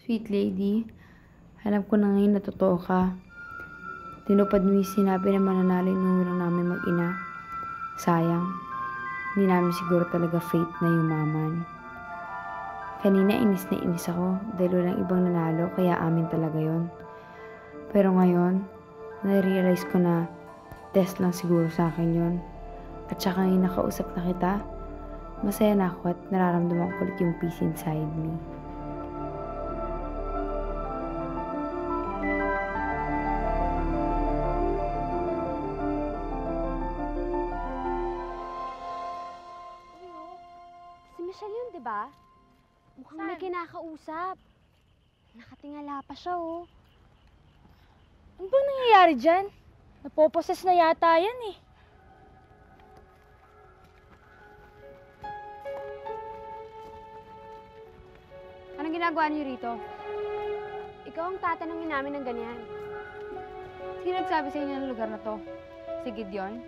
Sweet lady, alam ko na ngayon na totoo ka. Tinupad mo yung sinabi na mananalo yung numero namin mag-ina. Sayang, hindi namin siguro talaga fate na yumaman. Kanina inis na inis ako dahil walang ibang nanalo kaya amin talaga yon. Pero ngayon, na-realize ko na test lang siguro sa akin yon. At saka ngayon nakausap na kita, masaya na ako at nararamdaman ko ulit yung peace inside me. Si Michelle yun, di ba? Mukhang may kinakausap. Nakatingala pa siya, oh. Ano bang nangyayari dyan? Napoposes na yata yan eh. Anong ginagawa niyo rito? Ikaw ang tatanungin namin ng ganyan. Sino nagsabi sa inyo ng lugar na to? Si Gideon?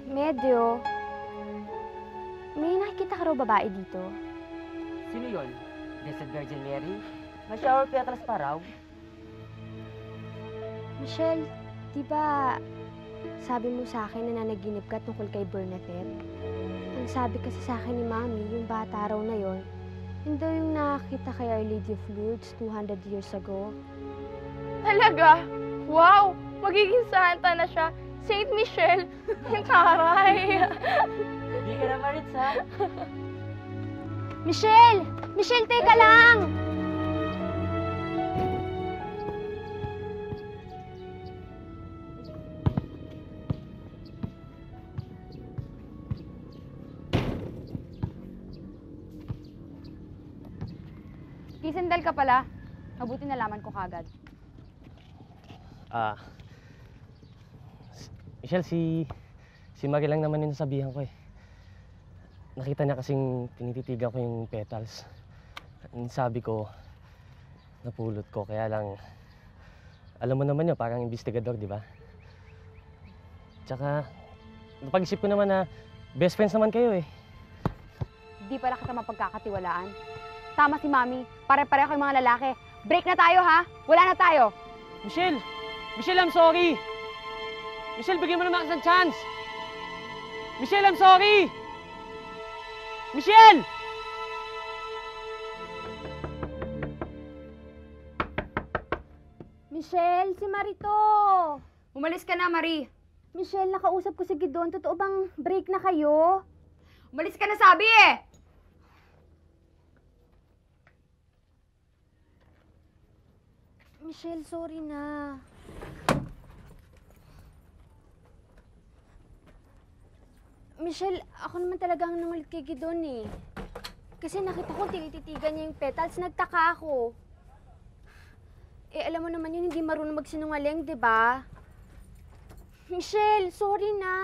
Medyo. May nakikita ka raw babae dito. Sino yun? Blessed Virgin Mary? Mag-shower petals pa raw? Michelle, di ba sabi mo sa akin na nanaginip ka tungkol kay Bernadette? Ang sabi kasi sa akin ni Mami, yung bata raw na yon, yun daw yung nakakita kay Our Lady of Lourdes 200 years ago. Talaga? Wow! Magiging santa na siya. Saint Michelle! Taray! Hindi ka na Maritz, ha? Michelle! Michelle, teka lang! Kisendal ka pala. Mabuti nalaman ko kagad. Michelle, si Marie lang naman yung nasabihan ko eh. Nakita niya kasing tinititigan ko yung petals. Ang sabi ko, napulot ko. Kaya lang, alam mo naman yun, parang investigador, di ba? Tsaka, napag-isip ko naman na best friends naman kayo eh. Di pala kita mapagkakatiwalaan. Tama si Mami. Pare-pareho kayong mga lalaki. Break na tayo, ha? Wala na tayo. Michelle! Michelle, I'm sorry! Michelle, bigyan mo naman isang chance! Michelle, I'm sorry! Michelle! Michelle, si Marito! Umalis ka na, Marie. Michelle, nakausap ko si Gidon. Totoo bang break na kayo? Umalis ka na, sabi eh! Michelle, sorry na. Michelle, ako naman talaga ang nangulit kay Gidon eh. Kasi nakita ko tinititigan niya yung petals, nagtaka ako. Eh, alam mo naman yun, hindi marunong magsinungaling, di ba? Michelle, sorry na.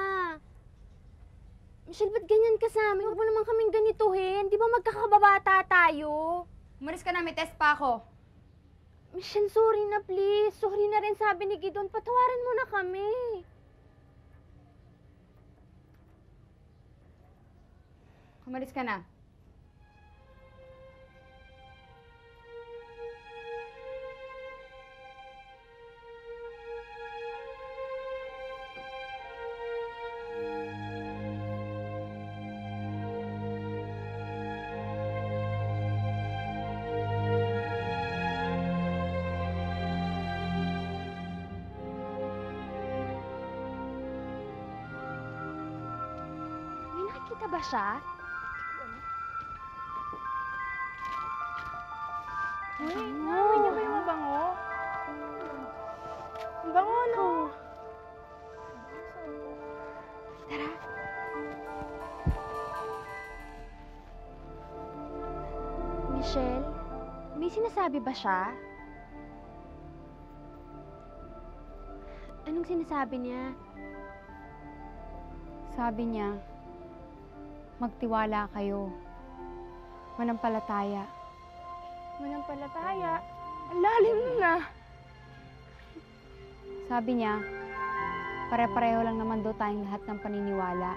Michelle, ba't ganyan ka sa amin? Huwag mo naman kaming ganituhin. Di ba magkakababata tayo? Umalis ka na, may test pa ako. Michelle, sorry na please. Sorry na rin sabi ni Gidon. Patawarin mo na kami. Umalis ka na. May nakikita ba siya? Uy, naamoy niyo ba yung mabango? Ang bango, no? Tara. Michelle, may sinasabi ba siya? Anong sinasabi niya? Sabi niya, magtiwala kayo. Manampalataya. Manampalataya. Ang lalim nun ah. Sabi niya, pare-pareho lang naman daw tayong lahat ng paniniwala.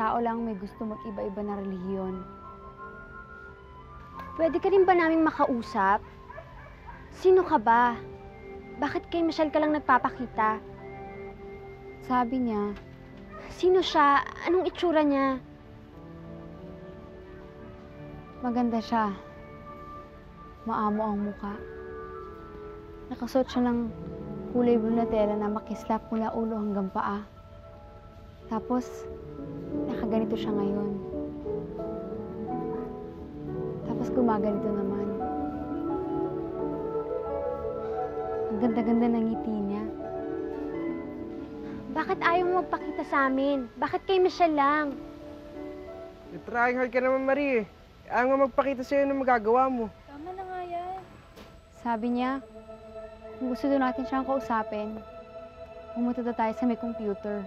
Tao lang may gusto mag-iba-iba na relihiyon. Pwede ka rin ba naming makausap? Sino ka ba? Bakit kay Michelle ka lang nagpapakita? Sabi niya, Sino siya? Anong itsura niya? maganda siya. Maamo ang muka. Nakasuot siya ng kulay blue na tela na makislap mula ulo hanggang paa. Tapos, nakaganito siya ngayon. Tapos gumaganito naman. Ang ganda-ganda ng ngiti niya. Bakit ayaw mo magpakita sa amin? Bakit kay Michelle lang? Trying hard ka naman, Marie. Ayaw nga magpakita sa'yo ng magagawa mo. Tama na nga yan. Sabi niya, kung gusto daw natin siyang kausapin, pumunta daw tayo sa may computer.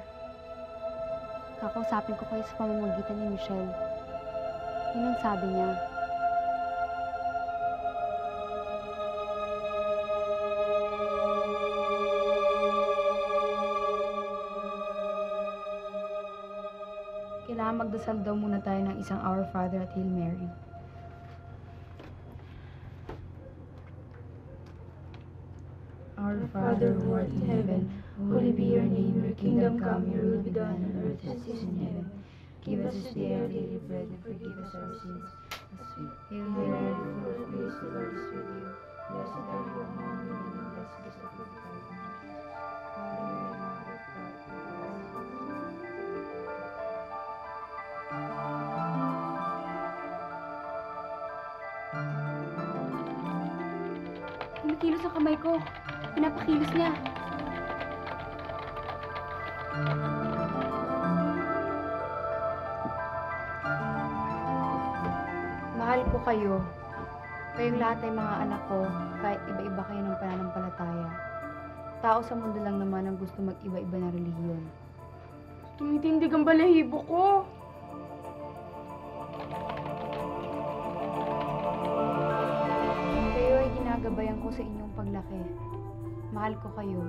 Kakausapin ko kayo sa pamamagitan ni Michelle. Yun ang sabi niya. Kailangan magdasal daw muna tayo ng isang Our Father at Hail Mary. Our Father who art in heaven, holy be your name, your kingdom come, your will be done on earth as it is in heaven. Give us this day our daily bread and forgive us our sins. Hail Mary, full of grace, the Lord is with you. Blessed are you among women, and blessed is the fruit of thy womb. Holy Mary, Mother of God, pray for us. Kumikilos ang kamay ko. Pinapakilos niya. Mahal ko kayo. Kayong lahat ay mga anak ko, kahit iba-iba kayo ng pananampalataya. Tao sa mundo lang naman ang gusto mag-iba-iba na relihiyon. Tumitindig ang balahibo ko. Kayo ay ginagabayan ko sa inyong paglaki. Mahal ko kayo.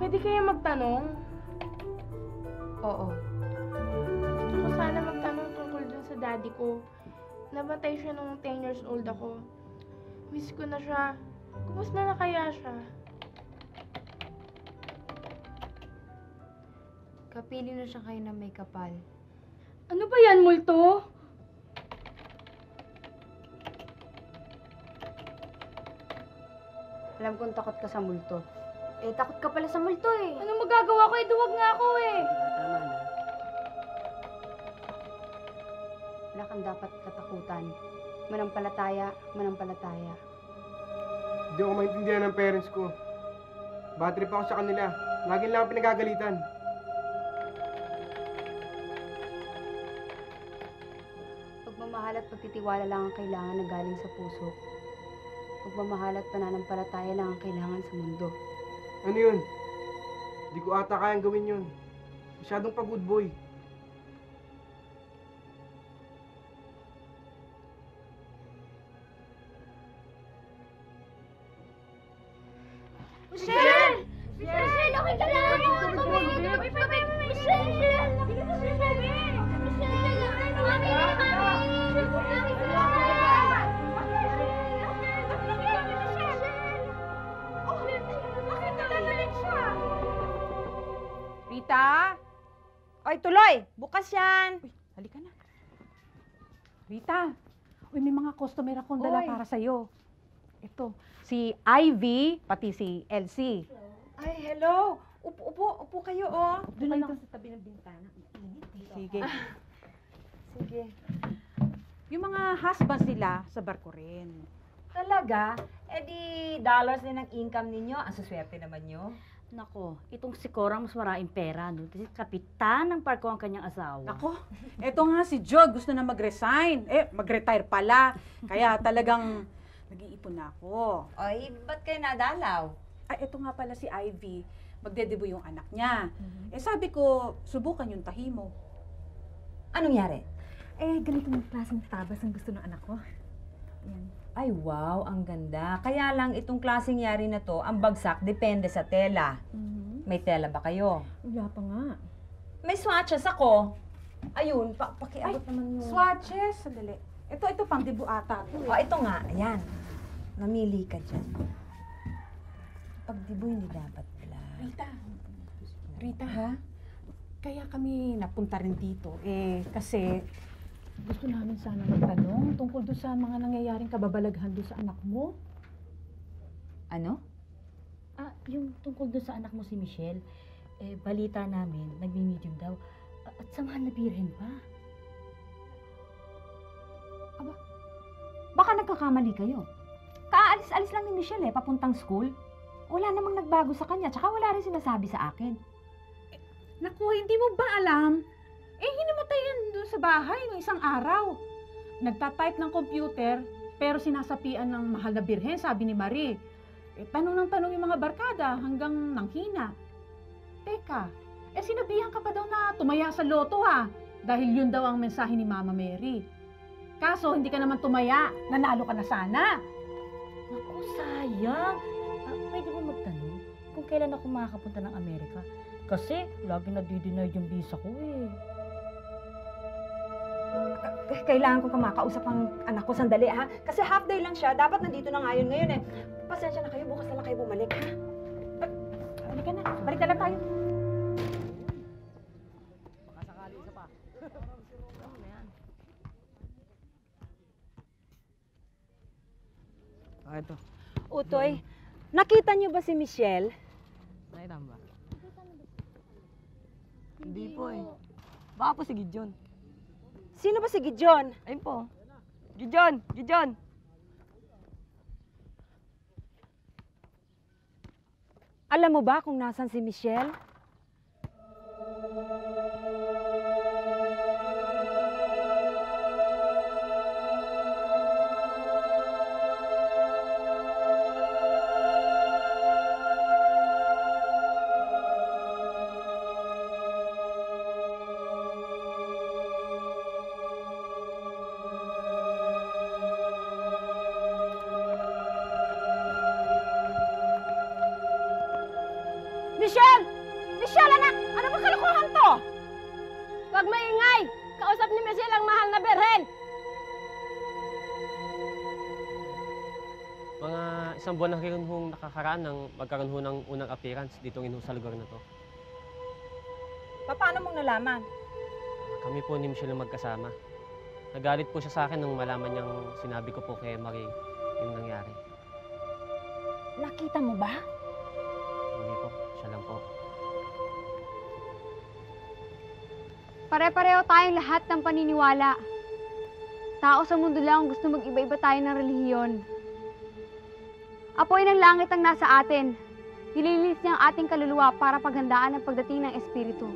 Pwede kaya magtanong? Oo. Gusto ko sana magtanong tungkol dun sa daddy ko. Namatay siya nung 10 years old ako. Miss ko na siya. Kumusta na kaya siya? Kapili na siya kayo na may kapal. Ano ba yan, multo? Alam kong takot ka sa multo. Eh, takot ka pala sa multo eh. Anong magagawa ko? Duwag nga ako eh. Wala kang dapat katakutan. Manampalataya, manampalataya. Hindi ako maintindihan ng parents ko. Bad trip ako sa kanila. Lagi lang ako pinagagalitan. Pagmamahal at pagtitiwala lang ang kailangan na galing sa puso. Pagmamahal at pananampalataya lang ang kailangan sa mundo. Ano yun? Hindi ko ata kayang gawin yun. Masyadong pag-good boy. Michelle! Michelle, okay ka lang! Tubig! Michelle! Mami! Rita? Oy, tuloy! Bukas yan! Uy, halika na. Rita, uy, may mga customer akong dala Uy. para sa'yo. Ito, si Ivy, pati si Elsie. Ay, hello! Upo kayo, oh. Doon lang sa tabi ng bintana. Sige. Sige. Yung mga husbands nila sa barko rin. Talaga? Eh di, dollars din ang income ninyo. Ang suswerte naman nyo. Nako, itong si Cora mas maraming pera, no? Kasi kapitan ng barko ang kanyang asawa. Ako, eto nga si Jod gusto na mag-resign. Mag-retire pala. Kaya talagang nag-iipon na ako. Oy, ba't kayo nadalaw? Ay, eto nga pala si Ivy. Magdedebo yung anak niya. Sabi ko, subukan yung tahi mo. Anong yari? Ganitong klaseng tabas ang gusto ng anak ko. Yan. Ay, wow, ang ganda. Kaya lang itong klaseng yari na to, ang bagsak depende sa tela. May tela ba kayo? Wala pa nga. May swatches ako. Ayun, pakiabot naman yun. Swatches, sandali. Ito pang dibu ata. O, ito nga. Ayan. Mamili ka dyan. Pag dibu, hindi dapat pala. Rita, ha? Kaya kami napunta rin dito. Kasi gusto namin sana magtanong tungkol doon sa mga nangyayaring kababalaghan doon sa anak mo. Ano? Yung tungkol doon sa anak mo si Michelle, balita namin, nagmi-medium daw. At sa mahal na birhen pa. Baka nagkakamali kayo. Kaalis-alis lang ni Michelle papuntang school. Wala namang nagbago sa kanya, tsaka wala rin sinasabi sa akin. Naku, hindi mo ba alam? Hinimatay yan doon sa bahay ng isang araw. Nagtatype ng computer, pero sinasapian ng mahal na birhen, sabi ni Marie. Tanong ng tanong yung mga barkada hanggang nanghina. Teka, sinabihan ka pa daw na tumaya sa loto ha, dahil yun daw ang mensahe ni Mama Mary. Kaso hindi ka naman tumaya, nanalo ka na sana. Naku, sayang. Pwede mo magtanong kung kailan ako makakapunta ng Amerika? Kasi lagi nadi-deny yung visa ko Kailangan ko makausap ang anak ko sandali, ha? Kasi half day lang siya. Dapat nandito na ngayon Pasensya na kayo. Bukas na lang kayo bumalik, ha? Halika na. Balik na lang tayo. Makasakali isa pa. Ito. Utoy, nakita niyo ba si Michelle? Nakita mo ba? Hindi po Baka po si Gideon. Sino ba si Gideon? Ayun po. Gideon! Gideon! Alam mo ba kung nasan si Michelle? Michelle! Michelle, anak! Ano ba kalokohan to? Huwag maingay! Kausap ni Michelle ang mahal na berhen! Mga isang buwan na rin hong nakakaraan nang magkaroon ho ng unang appearance dito rin ho sa lugar na to. Paano mong nalaman? Kami po ni Michelle ang magkasama. Nagalit po siya sa akin nung malaman niyang sinabi ko po kay Marie yung nangyari. Nakita mo ba? Hindi po, siya lang po. Pare-pareho tayong lahat ng paniniwala. Tao sa mundo lang ang gusto mag-iba-iba tayo ng relihiyon. Apoy ng langit ang nasa atin. Nililinis niya ang ating kaluluwa para paghandaan ang pagdating ng Espiritu.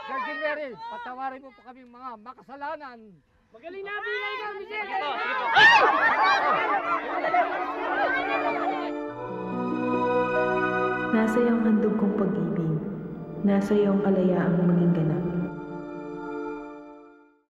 Virgin Mary, patawarin mo po kami mga makasalanan. Magaling na bilay ko, Michelle! Nasa iyong handog kong pag-ibig, nasa iyong kalayaang maging ganap.